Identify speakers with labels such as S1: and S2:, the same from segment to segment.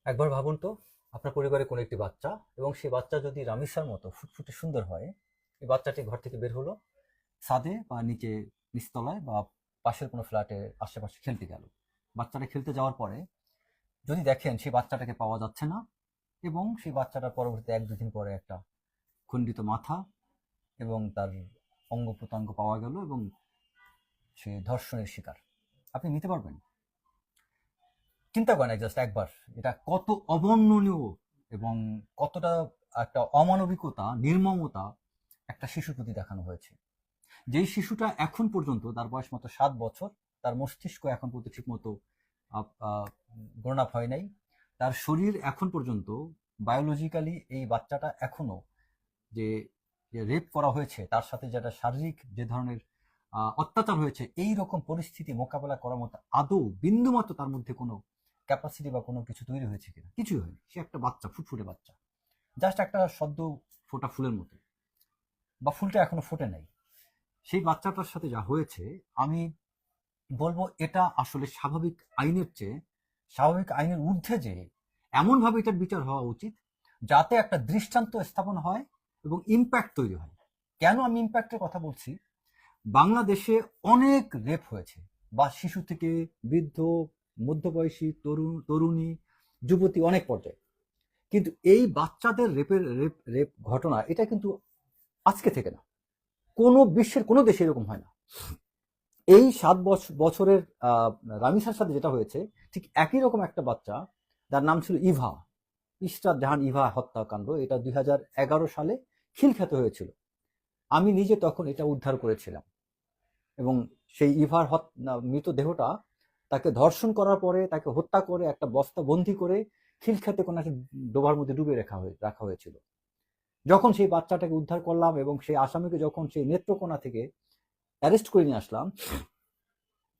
S1: একবার ভাবুন তো, আপনার পরিবারে কোনো একটি বাচ্চা, এবং সেই বাচ্চা যদি রামিসার মতো ফুটফুটে সুন্দর হয়। এই বাচ্চাটি ঘর থেকে বের হলো, ছাদে বা নিচে, নিচতলায় বা পাশের কোনো ফ্ল্যাটে আশেপাশে খেলতে গেল। বাচ্চাটা খেলতে যাওয়ার পরে যদি দেখেন সেই বাচ্চাটাকে পাওয়া যাচ্ছে না, এবং সেই বাচ্চাটার পরবর্তীতে 1-2 দিন পরে একটা খণ্ডিত মাথা এবং তার অঙ্গ প্রত্যঙ্গ পাওয়া গেল, এবং সে ধর্ষণের শিকার। আপনি নিতে পারবেন? চিন্তা করেন জাস্ট একবার, এটা কত অবর্ণনীয় এবং কতটা একটা অমানবিকতা, নির্মমতা একটা শিশুর প্রতি দেখানো হয়েছে। যেই শিশুটা এখন পর্যন্ত, তার বয়স মাত্র 7 বছর, তার মস্তিষ্ক এখন পর্যন্ত ঠিক মতো গ্রোন আপ হয় নাই, তার শরীর এখন পর্যন্ত বায়োলজিক্যালি, এই বাচ্চাটা এখনো যে যে রেপ করা হয়েছে, তার সাথে যেটা শারীরিক যে ধরনের অত্যাচার হয়েছে, এই রকম পরিস্থিতি মোকাবেলা করার মতো আদৌ বিন্দুমাত্র তার মধ্যে কোনো ক্যাপাসিটি বা কোনো কিছু তৈরি হয়েছে কিনা? কিছুই হয়নি। সে একটা বাচ্চা, ফুটফুটে বাচ্চা, জাস্ট একটা সদ্য ফোটা ফুলের মতো, বা ফুলটা এখনো ফোটে নাই। সেই বাচ্চাটার সাথে যা হয়েছে, আমি বলবো এটা আসলে স্বাভাবিক আইনের চেয়ে, স্বাভাবিক আইনের ঊর্ধ্বে যে এমনভাবে এটার বিচার হওয়া উচিত যাতে একটা দৃষ্টান্ত স্থাপন হয় এবং ইম্প্যাক্ট তৈরি হয়। কেন আমি ইম্প্যাক্টের কথা বলছি? বাংলাদেশে অনেক রেপ হয়েছে, বা শিশু থেকে বৃদ্ধ, মধ্যবয়সী, তরুণ, তরুণী, যুবতী, অনেক পর্যায়ে। কিন্তু এই বাচ্চাদের রেপের রেপ রেপ ঘটনা, এটা কিন্তু আজকে থেকে না, কোনো বিশ্বের কোনো দেশে এরকম হয় না। এই 7 বছরের রামিসার সাথে যেটা হয়েছে, ঠিক একই রকম একটা বাচ্চা, যার নাম ছিল ইভা, ইশরাত জাহান ইভা হত্যাকাণ্ড, এটা 2011 সালে খিলখ্যাত হয়েছিল। আমি নিজে তখন এটা উদ্ধার করেছিলাম, এবং সেই ইভার মৃতদেহটা, তাকে ধর্ষণ করার পরে তাকে হত্যা করে একটা বস্তা বন্দি করে খিলখ্যাতে কোনো একটা ডোবার মধ্যে ডুবে রাখা হয়েছিল। যখন সেই বাচ্চাটাকে উদ্ধার করলাম এবং সেই আসামিকে যখন সেই নেত্রকোনা থেকে অ্যারেস্ট করে নিয়ে আসলাম,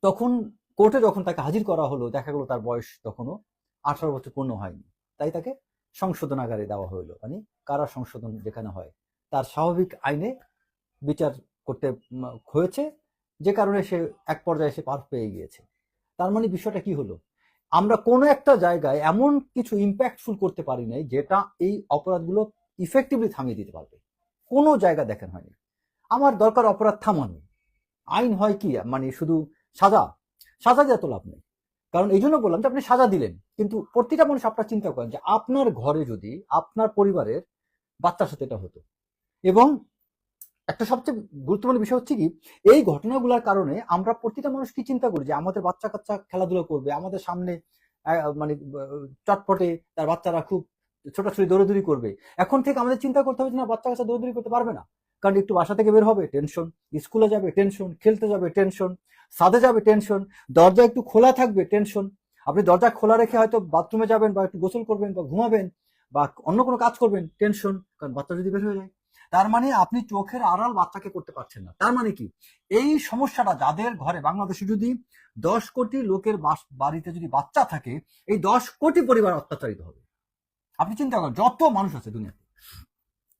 S1: তখন কোর্টে যখন তাকে হাজির করা হলো, দেখা গেল তার বয়স তখনও 18 বছর পূর্ণ হয়নি। তাই তাকে সংশোধনাগারে দেওয়া হলো, মানে কারা সংশোধন যেখানে হয়, তার স্বাভাবিক আইনে বিচার করতে হয়েছে, যে কারণে সে এক পর্যায়ে সে পার পেয়ে গিয়েছে। তার মানে বিষয়টা কি হলো? আমরা কোনো একটা জায়গায় এমন কিছু ইম্প্যাক্টফুল করতে পারি নাই যেটা এই অপরাধগুলো ইফেক্টিভলি থামিয়ে দিতে পারবে। কোনো জায়গা দেখেন হয়নি। আমার দরকার অপরাধ থামানো। আইন হয় কি, মানে শুধু সাজা? সাজা দিয়ে তো লাভ নেই। কারণ এই জন্য বললাম যে আপনি সাজা দিলেন, কিন্তু প্রতিটা মানুষ আপনার চিন্তা করেন যে আপনার ঘরে যদি আপনার পরিবারের বাচ্চার সাথে এটা হতো, এবং একটা সবচেয়ে গুরুত্বপূর্ণ বিষয় হচ্ছে কি, এই ঘটনাগুলোর কারণে আমরা প্রতিটা মানুষ কি চিন্তা করি যে আমাদের বাচ্চা কাচ্চা খেলাধুলা করবে আমাদের সামনে, মানে চটপটে তার বাচ্চারা খুব ছোটাছুটি দৌড়াদৌড়ি করবে। এখন থেকে আমাদের চিন্তা করতে হবে যে না, বাচ্চা কাচ্চা দৌড়াদৌড়ি করতে পারবে না, কারণ একটু বাসা থেকে বের হবে টেনশন, স্কুলে যাবে টেনশন, খেলতে যাবে টেনশন, ছাদে যাবে টেনশন, দরজা একটু খোলা থাকবে টেনশন। আপনি দরজা খোলা রেখে হয়তো বাথরুমে যাবেন, বা একটু গোসল করবেন, বা ঘুমাবেন, বা অন্য কোনো কাজ করবেন, টেনশন, কারণ বাচ্চা যদি বের হয়ে যায়। তার মানে আপনি চোখের আড়াল বাচ্চাকে করতে পারছেন না। তার মানে কি, এই সমস্যাটা যাদের ঘরে, বাংলাদেশে যদি 10 কোটি লোকের বাড়িতে যদি বাচ্চা থাকে, এই 10 কোটি পরিবার অত্যাচারিত হবে। আপনি চিন্তা করেন যত মানুষ আছে দুনিয়াতে,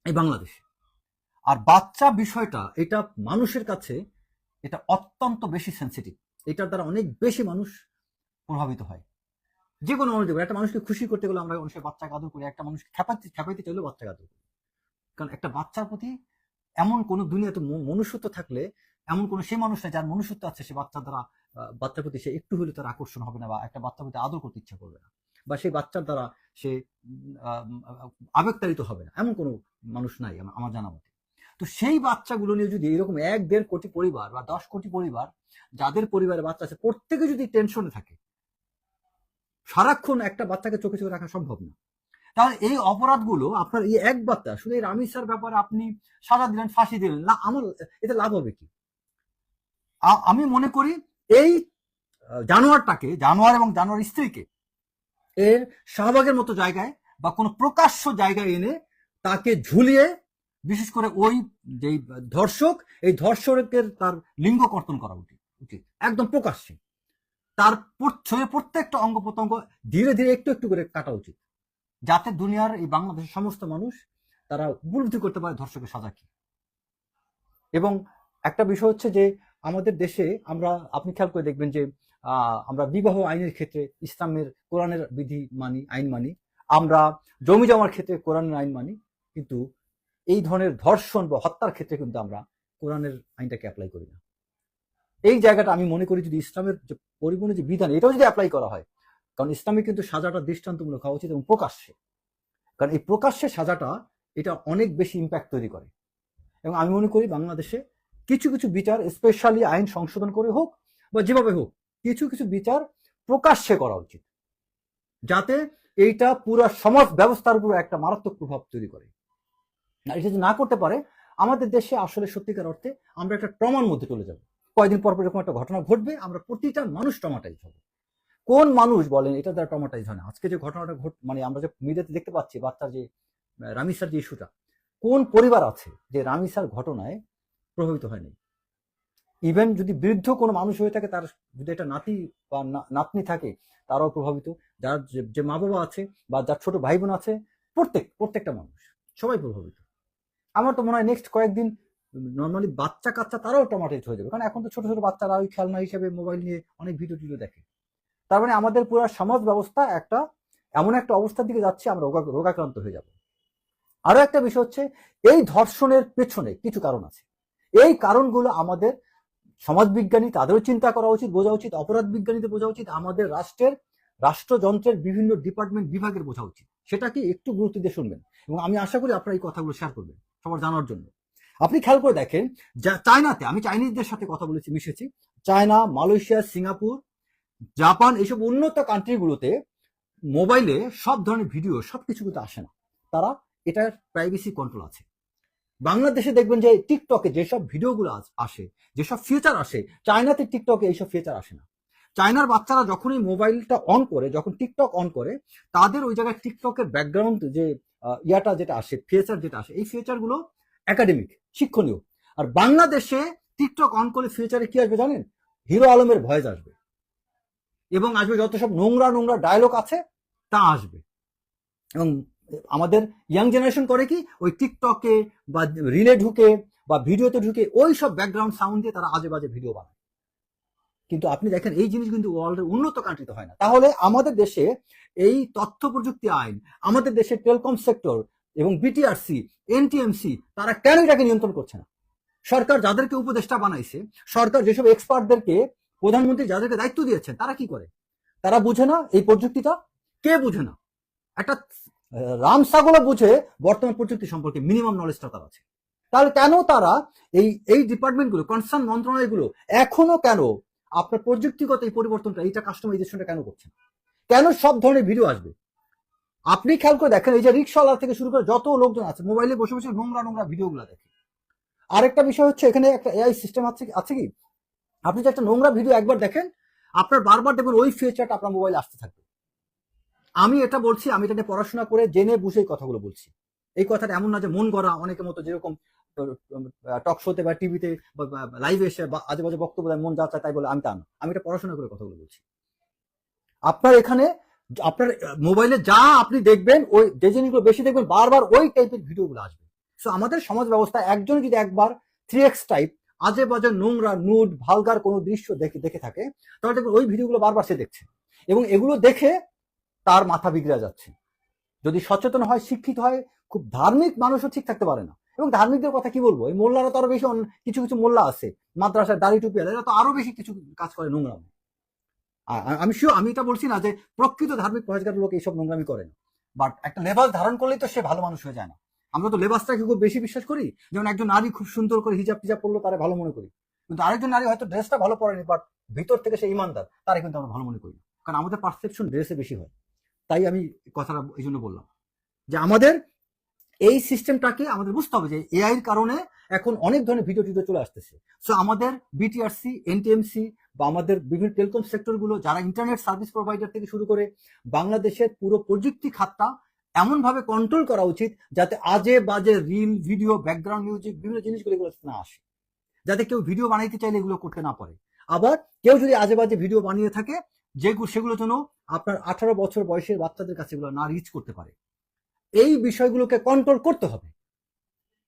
S1: এই বাংলাদেশে। আর বাচ্চা বিষয়টা, এটা মানুষের কাছে এটা অত্যন্ত বেশি সেন্সিটিভ। এটার দ্বারা অনেক বেশি মানুষ প্রভাবিত হয়। যে কোনো মানুষ দেখবে, একটা মানুষকে খুশি করতে গেলে আমরা মানুষের বাচ্চাকে আদর করি, একটা মানুষকে খেপাইতে চাইলেও বাচ্চাকে আদর করি। কারণ একটা বাচ্চার প্রতি এমন কোন দুনিয়াতে মনুষ্যত্ব থাকলে, এমন কোন সে মানুষ নাই যার মনুষ্যত্ব আছে, সে বাচ্চা দ্বারা বাচ্চার প্রতি সে একটু হলে তার আকর্ষণ হবে না, বা একটা বাচ্চার প্রতি আদর করতে ইচ্ছা করবে না, বা সেই বাচ্চার দ্বারা সে আবেগতাড়িত হবে না, এমন কোনো মানুষ নাই আমার জানা মতে। তো সেই বাচ্চাগুলো নিয়ে যদি এরকম 1-1.5 কোটি পরিবার বা 10 কোটি পরিবার, যাদের পরিবারে বাচ্চা আছে, প্রত্যেকে যদি টেনশনে থাকে, সারাক্ষণ একটা বাচ্চাকে চোখে চোখে রাখা সম্ভব না। তাহলে এই অপরাধগুলো আপনার এই এক বাচ্চা, শুধু এই রামিসার ব্যাপারে আপনি সাজা দিলেন, ফাঁসি দিলেন না, আমার এতে লাভ হবে কি? আমি মনে করি এই জানোয়ার এবং জানোয়ার স্ত্রীকে এর শাহবাগের মতো জায়গায় বা কোনো প্রকাশ্য জায়গায় এনে তাকে ঝুলিয়ে, বিশেষ করে ওই যে ধর্ষক, এই ধর্ষকের তার লিঙ্গ কর্তন করা উচিত একদম প্রকাশ্যে। তার শরীরের প্রত্যেকটা অঙ্গ প্রত্যঙ্গ ধীরে ধীরে একটু একটু করে কাটা উচিত, যাতে দুনিয়ার এই বাংলাদেশের সমস্ত মানুষ তারা উপলব্ধি করতে পারে ধর্ষকের সাজা কি। এবং একটা বিষয় হচ্ছে যে আমাদের দেশে, আপনি খেয়াল করে দেখবেন যে আমরা বিবাহ আইনের ক্ষেত্রে ইসলামের কোরআনের বিধি মানি, আইন মানি, আমরা জমি জমার ক্ষেত্রে কোরআনের আইন মানি, কিন্তু এই ধরনের ধর্ষণ বা হত্যার ক্ষেত্রে কিন্তু আমরা কোরআনের আইনটাকে অ্যাপ্লাই করি না। এই জায়গাটা আমি মনে করি যদি ইসলামের যে পরিপূর্ণ যে বিধান এটাও যদি অ্যাপ্লাই করা হয়, কারণ ইসলামে কিন্তু সাজাটা দৃষ্টান্তমূলক হওয়া উচিত এবং প্রকাশ্যে, কারণ এই প্রকাশ্যে সাজাটা এটা অনেক বেশি ইম্প্যাক্ট তৈরি করে। এবং আমি মনে করি বাংলাদেশে কিছু কিছু বিচার, স্পেশালি আইন সংশোধন করে হোক বা যেভাবে হোক, কিছু কিছু বিচার প্রকাশ্যে করা উচিত, যাতে এইটা পুরো সমাজ ব্যবস্থার উপর একটা মারাত্মক প্রভাব তৈরি করে। এটা যদি না করতে পারে, আমাদের দেশে আসলে সত্যিকার অর্থে আমরা একটা ট্রমার মধ্যে চলে যাব। কয়েকদিন পর পর এরকম একটা ঘটনা ঘটবে, আমরা প্রতিটা মানুষ ট্রমাটাইজ হবে। কোন মানুষ বলেন এটা দ্বারা ট্রমাটাইজ হয় না? আজকে যে ঘটনাটা মানে আমরা যে মিডিয়াতে দেখতে পাচ্ছি, বাচ্চার যে রামিসার যে ইস্যুটা, কোন পরিবার আছে যে রামিসার ঘটনায় প্রভাবিত হয়নি? ইভেন যদি বৃদ্ধ কোনো মানুষ হয়ে থাকে, তার যদি একটা নাতি বা নাতনি থাকে, তারাও প্রভাবিত। যার যে মা বাবা আছে বা যার ছোট ভাই বোন আছে, প্রত্যেকটা মানুষ সবাই প্রভাবিত। আমার তো মনে হয় নেক্সট কয়েকদিন নর্মালি বাচ্চা কাচ্চা তারাও ট্রমাটাইজ হয়ে যাবে, কারণ এখন তো ছোট ছোট বাচ্চারা ওই খেলনা হিসেবে মোবাইল নিয়ে অনেক ভিডিও টিডিও দেখে। তার মানে আমাদের পুরো সমাজ ব্যবস্থা এমন একটা অবস্থার দিকে যাচ্ছে, আমরা রোগাক্রান্ত হয়ে যাব। আরো একটা বিষয় হচ্ছে, এই ধর্ষণের পেছনে কিছু কারণ আছে। এই কারণগুলো আমাদের সমাজবিজ্ঞানী তাদেরও চিন্তা করা উচিত, বোঝা উচিত, অপরাধ বিজ্ঞানীদের বোঝা উচিত, আমাদের রাষ্ট্রযন্ত্রের বিভিন্ন ডিপার্টমেন্ট বিভাগের বোঝা উচিত। সেটা কি একটু গুরুত্ব দিয়ে শুনবেন, এবং আমি আশা করি আপনারা এই কথাগুলো শেয়ার করবেন সবার জানার জন্য। আপনি খেয়াল করে দেখেন, চায়নাতে, আমি চাইনিজদের সাথে কথা বলেছি, মিশেছি, চায়না, মালয়েশিয়া, সিঙ্গাপুর, জাপান, এইসব উন্নত কান্ট্রিগুলোতে মোবাইলে সব ধরনের ভিডিও সবকিছু কিন্তু আসে না, তারা এটার প্রাইভেসি কন্ট্রোল আছে। বাংলাদেশে দেখবেন যে টিকটকে যেসব ভিডিওগুলো আসে, যেসব ফিচার আসে, চায়নাতে টিকটকে এইসব ফিচার আসে না। চায়নার বাচ্চারা যখনই মোবাইলটা অন করে, যখন টিকটক অন করে, তাদের ওই জায়গায় টিকটকের ব্যাকগ্রাউন্ড যে যেটা আসে, ফিচার যেটা আসে, এই ফিচারগুলো একাডেমিক, শিক্ষণীয়। আর বাংলাদেশে টিকটক অন করে ফিচারে কি আসবে জানেন? হিরো আলমের ভয়েস আসবে, এবং আসবে যত সব নোংরা নোংরা ডায়লগ আছে তা আসবে। এবং আমাদের ইয়াং জেনারেশন করে কি, ওই টিকটকে বা রিলে ঢুকে বা ভিডিওতে ঢুকে ওই সব ব্যাকগ্রাউন্ড সাউন্ড দিয়ে তারা আজে বাজে ভিডিও বানায়। কিন্তু আপনি দেখেন এই জিনিস কিন্তু ওয়ার্ল্ডের উন্নত কান্ট্রিতে হয় না। তাহলে আমাদের দেশে এই তথ্য প্রযুক্তি আইন, আমাদের দেশে টেলিকম সেক্টর এবং বিটিআরসি, এনটিএমসি, তারা কেন এটাকে নিয়ন্ত্রণ করছে না? সরকার যাদেরকে উপদেষ্টা বানাইছে, সরকার যেসব এক্সপার্টদেরকে, প্রধানমন্ত্রী যাদেরকে দায়িত্ব দিয়েছেন, তারা কি করে? তারা বুঝে না এই প্রযুক্তিটা? কে বুঝে না? একটা রাম ছাগলও বুঝে বর্তমান প্রযুক্তি সম্পর্কে মিনিমাম নলেজটা তার আছে। তাহলে কেন তারা এই ডিপার্টমেন্টগুলো, কনসার্ন মন্ত্রণালয়গুলো এখনো কেন আপনার প্রযুক্তিগত এই পরিবর্তনটা, এইটা কাস্টমাইজেশনটা কেন করছেন? কেন সব ধরনের ভিডিও আসবে? আপনি খেয়াল করে দেখেন, এই যে রিক্সাওয়ালা থেকে শুরু করে যত লোকজন আছে, মোবাইলে বসে বসে নোংরা নোংরা ভিডিওগুলো দেখে। আরেকটা বিষয় হচ্ছে, এখানে একটা এআই সিস্টেম আছে কি, আপনি যে একটা নোংরা ভিডিও একবার দেখেন, আপনার বারবার দেখবেন ওই ফিচারটা আপনার মোবাইলে আসতে থাকবে। আমি এটা বলছি, আমি এটা নিয়ে পড়াশোনা করে জেনে বুঝে কথাগুলো বলছি। এই কথাটা এমন না যে মন গড়া, অনেকের মতো যেরকম টক শোতে বা টিভিতে লাইভে এসে বা আজে বাজে বক্তব্য দেয়, মন যা চায় তাই বলে, আমি তা না। আমি এটা পড়াশোনা করে কথাগুলো বলছি। আপনার এখানে আপনার মোবাইলে যা আপনি দেখবেন, ওই যে জিনিসগুলো বেশি দেখবেন, বারবার ওই টাইপের ভিডিওগুলো আসবে। সো আমাদের সমাজ ব্যবস্থা, একজন যদি একবার 3x টাইপ আজে বাজে নোংরা নুড ভালগার কোনো দৃশ্য দেখে থাকে, তাহলে দেখবেন ওই ভিডিওগুলো বারবার সে দেখছে, এবং এগুলো দেখে তার মাথা বিগড়ে যাচ্ছে। যদি সচেতন হয়, শিক্ষিত হয়, খুব ধার্মিক মানুষও ঠিক থাকতে পারে না। এবং ধার্মিকদের কথা কি বলবো, এই মোল্লারা তো আরো বেশি, কিছু কিছু মোল্লা আছে মাদ্রাসায় দাড়ি টুপি, এরা তো আরো বেশি কিছু কাজ করে নোংরামি। আমি শিওর, আমি এটা বলছি না যে প্রকৃত ধার্মিক পরেজগার লোক এইসব নোংরামি করে না, বাট একটা লেবাস ধারণ করলেই তো সে ভালো মানুষ হয়ে যায় না। আমরা তো লেবাসটাকে খুব বেশি বিশ্বাস করি। যেমন একজন নারী খুব সুন্দর করে হিজাব টিজাব পরলো, তারা ভালো মনে করি, কিন্তু আরেকজন নারী হয়তো ড্রেসটা ভালো পরেনি, বাট ভিতর থেকে সে ইমানদার, তারা কিন্তু আমরা ভালো মনে করি, কারণ আমাদের পারসেপশন ড্রেসে বেশি হয়। তাই আমি কথাটা এই জন্য বললাম যে আমাদের এই সিস্টেমটাকে আমাদের বুঝতে হবে যে এআই এর কারণে এখন অনেক ধরনের ভিডিও টিডিও চলে আসতেছে। সো আমাদের বিটিআরসি, এনটিএমসি বা আমাদের বিভিন্ন টেলিকম সেক্টরগুলো, যারা ইন্টারনেট সার্ভিস প্রোভাইডার থেকে শুরু করে বাংলাদেশের পুরো প্রযুক্তি খাতটা এমনভাবে কন্ট্রোল করা উচিত, যাতে আজে বাজে রিল, ভিডিও, ব্যাকগ্রাউন্ড মিউজিক, বিভিন্ন জিনিসগুলো এগুলো না আসে, যাতে কেউ ভিডিও বানাইতে চাইলে এগুলো করতে না পারে। আবার কেউ যদি আজে বাজে ভিডিও বানিয়ে থাকে, সেগুলো যেন আপনার 18 বছর বয়সের বাচ্চাদের কাছে এগুলো না রিচ করতে পারে। এই বিষয়গুলোকে কন্ট্রোল করতে হবে।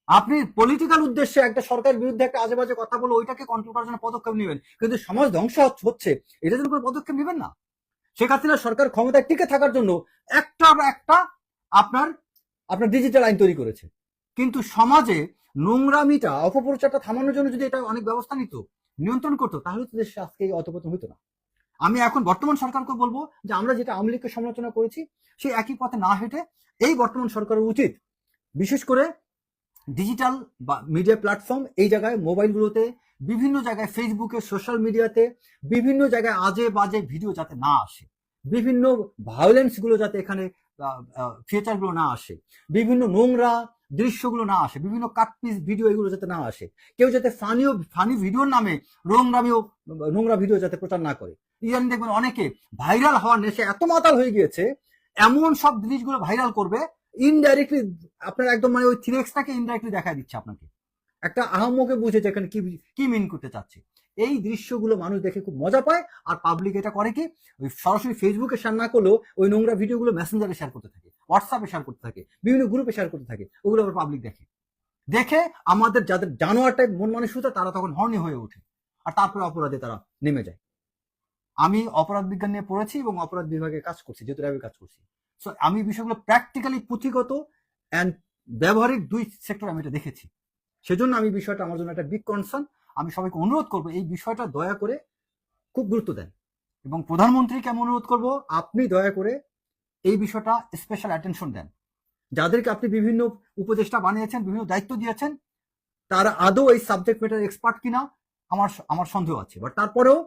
S1: আপনি পলিটিক্যাল উদ্দেশ্যে একটা সরকারের বিরুদ্ধে একটা আজে বাজে কথা বলে ওইটাকে কন্ট্রোল করার জন্য পদক্ষেপ নেবেন, কিন্তু সমাজ ধ্বংস হচ্ছে এটার জন্য কোনো পদক্ষেপ নেবেন না। শেখ হাসিনা সরকার ক্ষমতায় টিকে থাকার জন্য একটা আপনার আপনার ডিজিটাল আইন তৈরি করেছে, কিন্তু সমাজে নোংরামিটা অপপ্রচারটা থামানোর জন্য যদি এটা অনেক ব্যবস্থা নিত, নিয়ন্ত্রণ করতো, তাহলে তো দেশে আজকে এই অধপতন হতো না। আমি এখন বর্তমান সরকারকে বলবো যে আমরা যেটা আওয়ামী লীগকে সমালোচনা করেছি সেই একই পথে না হেঁটে এই বর্তমান সরকারের উচিত বিশেষ করে ডিজিটাল বা মিডিয়া প্ল্যাটফর্ম এই জায়গায় মোবাইলগুলোতে বিভিন্ন জায়গায় ফেসবুকে সোশ্যাল মিডিয়াতে বিভিন্ন জায়গায় আজে বাজে ভিডিও যাতে না আসে, বিভিন্ন ভায়োলেন্স গুলো যাতে এখানে ফিচার গুলো না আসে, বিভিন্ন নোংরা দৃশ্যগুলো না আসে, বিভিন্ন কাটপিস ভিডিও এগুলো যাতে না আসে, কেউ যাতে ফানি ভিডিওর নামে নোংরা ভিডিও যাতে প্রচার না করে। ইদানিং দেখবেন অনেকে ভাইরাল হওয়ার নেশে এত মাতাল হয়ে গিয়েছে, এমন সব জিনিসগুলো ভাইরাল করবে ইনডাইরেক্টলি আপনার একদম মানে ওই 3x-টাকে ইনডাইরেক্টলি দেখা দিচ্ছে আপনাকে, একটা আহাম্মকে বুঝেছে এখানে কি মিন করতে চাচ্ছে। এই দৃশ্যগুলো মানুষ দেখে খুব মজা পায়, আর পাবলিক এটা করে কি ওই সরাসরি ফেসবুকে শেয়ার না করলেও ওই নোংরা ভিডিওগুলো মেসেঞ্জারে শেয়ার করতে থাকে, হোয়াটসঅ্যাপে শেয়ার করতে থাকে, বিভিন্ন গ্রুপে শেয়ার করতে থাকে, ওগুলো আবার পাবলিক দেখে আমাদের যাদের জানোয়ার টাইপ মন মানসিকতা তারা তখন হর্নি হয়ে ওঠে, আর তারপরে অপরাধে তারা নেমে যায়। আমি অপরাধ বিজ্ঞান নিয়ে পড়েছি এবং অপরাধ বিভাগে কাজ করছি, যেহেতু র্যাবে কাজ করছি, সো আমি বিষয়গুলো প্র্যাকটিক্যালি পুঁথিগত অ্যান্ড ব্যবহারিক দুই সেক্টর আমি এটা দেখেছি। সেজন্য আমি বিষয়টা আমার জন্য একটা বিগ কনসার্ন। আমি সবাইকে অনুরোধ করবো এই বিষয়টা দয়া করে খুব গুরুত্ব দেন, এবং প্রধানমন্ত্রীকে আমি অনুরোধ করবো আপনি দয়া করে এই বিষয়টা স্পেশাল অ্যাটেনশন দেন। যাদেরকে আপনি বিভিন্ন উপদেষ্টা বানিয়েছেন, বিভিন্ন দায়িত্ব দিয়েছেন, তারা আদৌ এই সাবজেক্ট ম্যাটার এক্সপার্ট কিনা আমার সন্দেহ আছে, বাট তারপরেও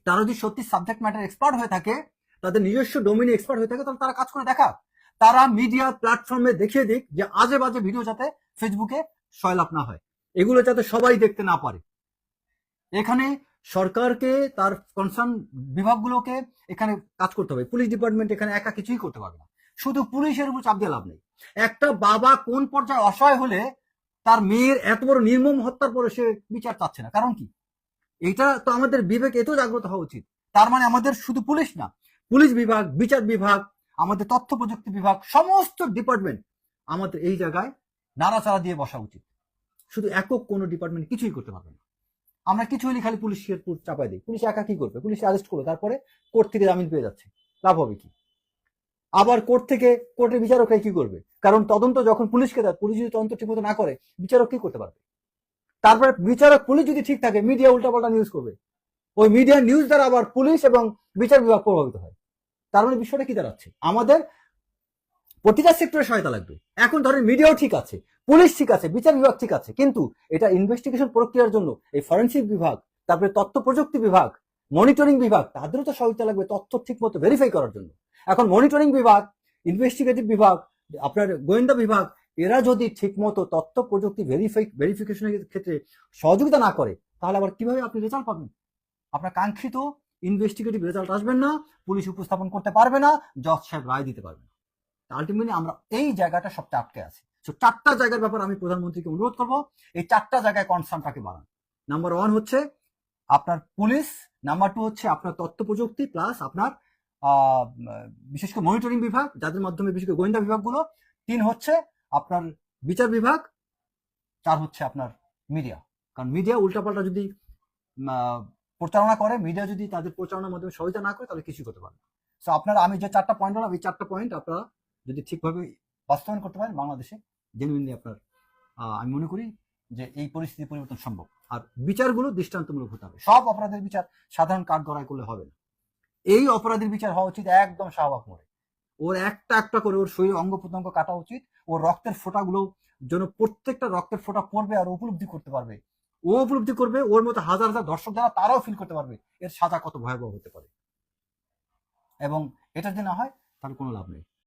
S1: তারা যদি সত্যি সাবজেক্ট ম্যাটার এক্সপার্ট হয়ে থাকে, তাদের নিজস্ব ডোমেইনে এক্সপার্ট হয়ে থাকে, তাহলে তারা কাজ করে দেখা, তারা মিডিয়া প্ল্যাটফর্মে দেখিয়ে দিক যে আজে বাজে ভিডিও যাতে ফেসবুকে সয়লাভ না হয়, এগুলো যাতে সবাই দেখতে না পারে। এখানে সরকারকে তার কনসার্ন বিভাগগুলোকে এখানে কাজ করতে হবে। পুলিশ ডিপার্টমেন্ট এখানে একা কিছুই করতে পারবে না, শুধু পুলিশের উপর চাপ দিয়ে লাভ নেই। একটা বাবা কোন পর্যায়ে অসহায় হলে তার মেয়ের এত বড় নির্মম হত্যার পরে সে বিচার চাচ্ছে না, কারণ কি? এটা তো আমাদের বিবেক এত জাগ্রত হওয়া উচিত। তার মানে আমাদের শুধু পুলিশ না, পুলিশ বিভাগ, বিচার বিভাগ, আমাদের তথ্য প্রযুক্তি বিভাগ, সমস্ত ডিপার্টমেন্ট আমাদের এই জায়গায় নাড়াচাড়া দিয়ে বসা উচিত। শুধু একক কোনো ডিপার্টমেন্ট কিছুই করতে পারবে না। আমরা কিছু হলে খালি পুলিশের চাপাই দিই, পুলিশ একা কি করবে? পুলিশ অ্যারেস্ট করবে, তারপরে কোর্ট থেকে জামিন পেয়ে যাচ্ছে, লাভ হবে কি? আবার কোর্টের বিচারকরা কি করবে? কারণ তদন্ত যখন পুলিশকে দেয়, পুলিশ যদি তদন্ত ঠিক মতো না করে, বিচারক কি করতে পারবে? তারপরে বিচারক পুলিশ যদি ঠিক থাকে, মিডিয়া উল্টাপাল্টা নিউজ করবে, ওই মিডিয়া নিউজ দ্বারা আবার পুলিশ এবং বিচার বিভাগ প্রভাবিত হয়। তার মানে বিষয়টা কি দাঁড়াচ্ছে? আমাদের প্রতিটা সেক্টরে সহায়তা লাগবে। এখন ধরেন মিডিয়াও ঠিক আছে, পুলিশ ঠিক আছে, বিচার বিভাগ ঠিক আছে, কিন্তু এটা ইনভেস্টিগেশন প্রক্রিয়ার জন্য এই ফরেন্সিক বিভাগ, তারপরে তথ্য প্রযুক্তি বিভাগ, মনিটরিং বিভাগ, তাদেরও তো সহায়তা লাগবে তথ্য ঠিক মতো ভেরিফাই করার জন্য। এখন মনিটরিং বিভাগ, ইনভেস্টিগেটিভ বিভাগ, আপনার গোয়েন্দা বিভাগ, এরা যদি ঠিক মতো তথ্য প্রযুক্তি ভেরিফিকেশনের ক্ষেত্রে সহযোগিতা না করে, তাহলে আবার কিভাবে আপনি রেজাল্ট পাবেন? আপনার কাঙ্ক্ষিত ইনভেস্টিগেটিভ রেজাল্ট আসবে না, পুলিশ উপস্থাপন করতে পারবে না, জজ সাহেব রায় দিতে পারবে না। আলটিমেটলি আমরা এই জায়গাটা সবচেয়ে আটকে আছি। তো 4টা জায়গার ব্যাপারে আমি প্রধানমন্ত্রীকে অনুরোধ করবো এই 4টা জায়গায় কনসার্নটাকে বাড়ান। নাম্বার 1 হচ্ছে আপনার পুলিশ, নাম্বার 2 হচ্ছে আপনার তথ্য প্রযুক্তি, প্লাস আপনার বিশেষ করে মনিটরিং বিভাগ, যাদের মাধ্যমে বিশেষ করে গোয়েন্দা বিভাগগুলো, 3 হচ্ছে আপনার বিচার বিভাগ, 4 হচ্ছে আপনার মিডিয়া। কারণ মিডিয়া উল্টাপাল্টা যদি প্রচারণা করে, মিডিয়া যদি তাদের প্রচারণার মাধ্যমে সহায়তা না করে, তাহলে কিছুই করতে পারবে না। সো আপনারা আমি যে 4টা পয়েন্ট বললাম, এই 4টা পয়েন্ট আপনারা যদি ঠিকভাবে বাস্তবায়ন করতে পারেন, বাংলাদেশে জেনুইনলি আপনার আমি মনে করি যে এই পরিস্থিতি পরিবর্তন সম্ভব। আর বিচারগুলো দৃষ্টান্তমূলক হতে হবে। সব অপরাধের বিচার সাধারণ কাঠগড়ায় করলে হবে না। এই অপরাধের বিচার হওয়া উচিত একদম শাহবাগ মোড়ে। ওর একটা করে ওর শরীর অঙ্গ প্রত্যঙ্গ কাটা উচিত, ওর রক্তের ফোঁটাগুলো যেন প্রত্যেকটা রক্তের ফোঁটা পড়বে আর উপলব্ধি করতে পারবে, ও উপলব্ধি করবে, ওর মতো হাজার হাজার দর্শক যারা তারাও ফিল করতে পারবে এর সাজা কত ভয়াবহ হতে পারে। এবং এটা যদি না হয় তাহলে কোনো লাভ নেই।